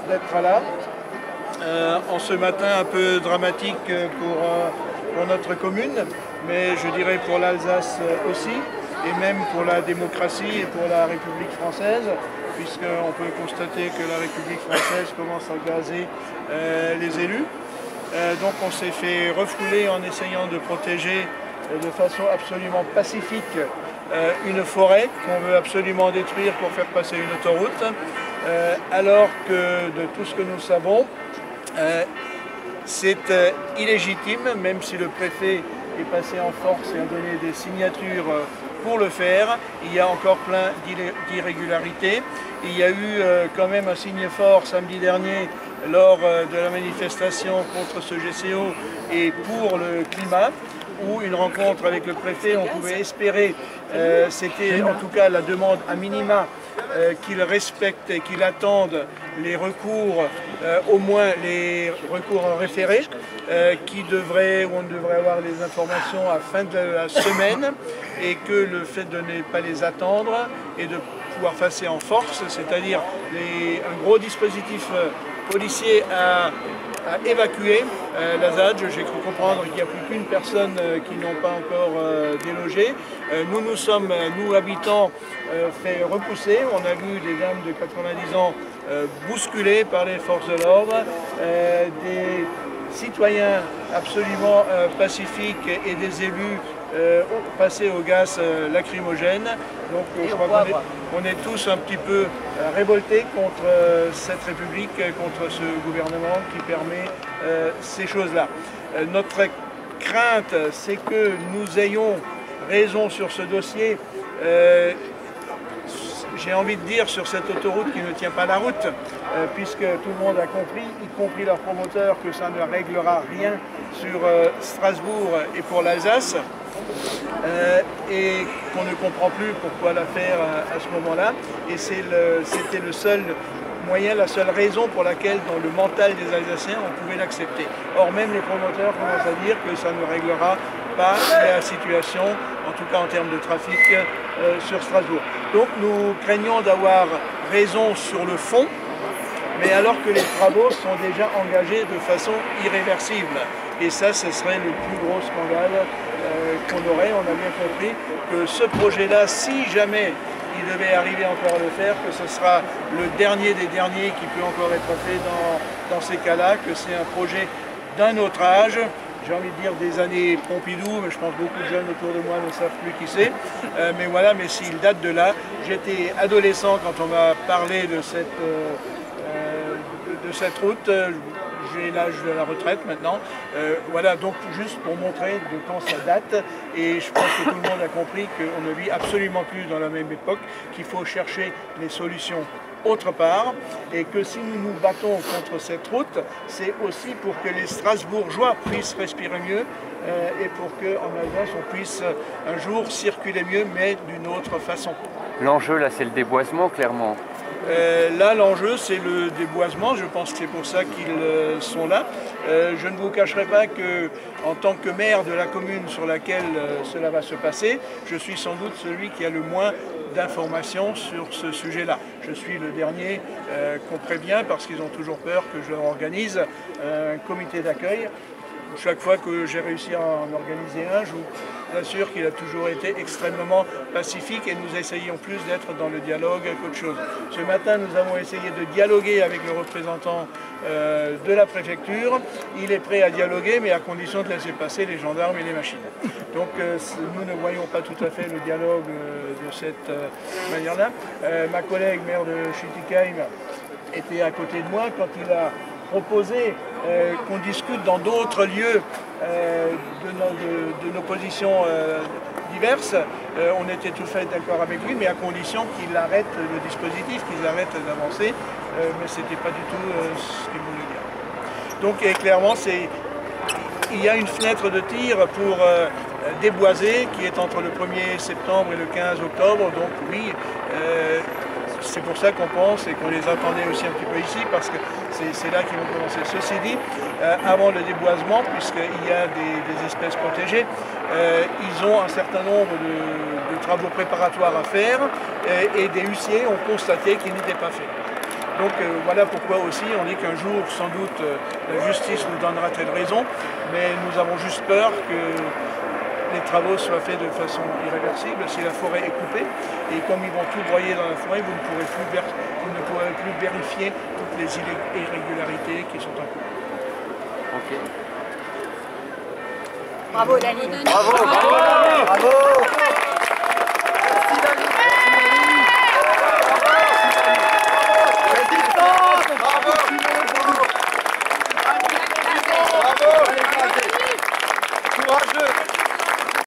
d'être là, en ce matin un peu dramatique pour notre commune, mais je dirais pour l'Alsace aussi, et même pour la démocratie et pour la République française, puisqu'on peut constater que la République française commence à gazer les élus. Donc on s'est fait refouler en essayant de protéger de façon absolument pacifique une forêt qu'on veut absolument détruire pour faire passer une autoroute, alors que de tout ce que nous savons, c'est illégitime, même si le préfet est passé en force et a donné des signatures pour le faire. Il y a encore plein d'irrégularités. Il y a eu quand même un signe fort samedi dernier lors de la manifestation contre ce GCO et pour le climat, où une rencontre avec le préfet, on pouvait espérer, c'était en tout cas la demande à minima, qu'il respecte et qu'il attende les recours, au moins les recours en référé, où on devrait avoir les informations à fin de la semaine, et que le fait de ne pas les attendre et de pouvoir passer en force, c'est-à-dire un gros dispositif policier à évacuer la ZAD. J'ai cru comprendre qu'il n'y a plus qu'une personne qui n'ont pas encore délogé. Nous habitants, fait repousser. On a vu des dames de 90 ans bousculées par les forces de l'ordre, des citoyens absolument pacifiques et des élus passer au gaz lacrymogène. Donc je crois qu'on est tous un petit peu révoltés contre cette République, contre ce gouvernement qui permet ces choses-là. Notre crainte, c'est que nous ayons raison sur ce dossier, j'ai envie de dire sur cette autoroute qui ne tient pas la route, puisque tout le monde a compris, y compris leurs promoteurs, que ça ne réglera rien sur Strasbourg et pour l'Alsace, et qu'on ne comprend plus pourquoi la faire à ce moment-là. Et c'était le seul moyen, la seule raison pour laquelle, dans le mental des Alsaciens, on pouvait l'accepter. Or, même les promoteurs commencent à dire que ça ne réglera pas la situation, en tout cas en termes de trafic, sur Strasbourg. Donc nous craignons d'avoir raison sur le fond, mais alors que les travaux sont déjà engagés de façon irréversible. Et ça, ce serait le plus gros scandale qu'on aurait. On a bien compris que ce projet-là, si jamais il devait arriver encore à le faire, que ce sera le dernier des derniers qui peut encore être fait dans ces cas-là, que c'est un projet d'un autre âge. J'ai envie de dire des années Pompidou, mais je pense que beaucoup de jeunes autour de moi ne savent plus qui c'est. Mais voilà, mais s'il date de là, j'étais adolescent quand on m'a parlé de cette route. J'ai l'âge de la retraite maintenant. Voilà, donc juste pour montrer de quand ça date. Et je pense que tout le monde a compris qu'on ne vit absolument plus dans la même époque, qu'il faut chercher les solutions autre part, et que si nous nous battons contre cette route, c'est aussi pour que les Strasbourgeois puissent respirer mieux et pour qu'en Alsace on puisse un jour circuler mieux, mais d'une autre façon. L'enjeu là, c'est le déboisement, clairement. Là, l'enjeu, c'est le déboisement. Je pense que c'est pour ça qu'ils sont là. Je ne vous cacherai pas que, en tant que maire de la commune sur laquelle cela va se passer, je suis sans doute celui qui a le moins d'informations sur ce sujet-là. Je suis le dernier qu'on prévient parce qu'ils ont toujours peur que je leur organise un comité d'accueil. Chaque fois que j'ai réussi à en organiser un, je vous assure qu'il a toujours été extrêmement pacifique et nous essayons plus d'être dans le dialogue qu'autre chose. Ce matin, nous avons essayé de dialoguer avec le représentant de la préfecture. Il est prêt à dialoguer, mais à condition de laisser passer les gendarmes et les machines. Donc nous ne voyons pas tout à fait le dialogue de cette manière-là. Ma collègue maire de Schüttigheim était à côté de moi quand il a proposé qu'on discute dans d'autres lieux de nos positions diverses. On était tout fait d'accord avec lui, mais à condition qu'il arrête le dispositif, qu'ils arrêtent d'avancer, mais ce n'était pas du tout ce qu'il voulait dire. Donc clairement, il y a une fenêtre de tir pour déboiser qui est entre le 1er septembre et le 15 octobre, donc oui, c'est pour ça qu'on pense et qu'on les attendait aussi un petit peu ici, parce que c'est là qu'ils vont commencer. Ceci dit, avant le déboisement, puisqu'il y a des espèces protégées, ils ont un certain nombre de travaux préparatoires à faire et des huissiers ont constaté qu'ils n'étaient pas faits. Donc voilà pourquoi aussi on dit qu'un jour, sans doute, la justice nous donnera telle raison, mais nous avons juste peur que les travaux soient faits de façon irréversible si la forêt est coupée. Et comme ils vont tout broyer dans la forêt, vous ne pourrez plus vérifier toutes les irrégularités qui sont en cours. Ok. Bravo Dani. Bravo, bravo, bravo. Bravo.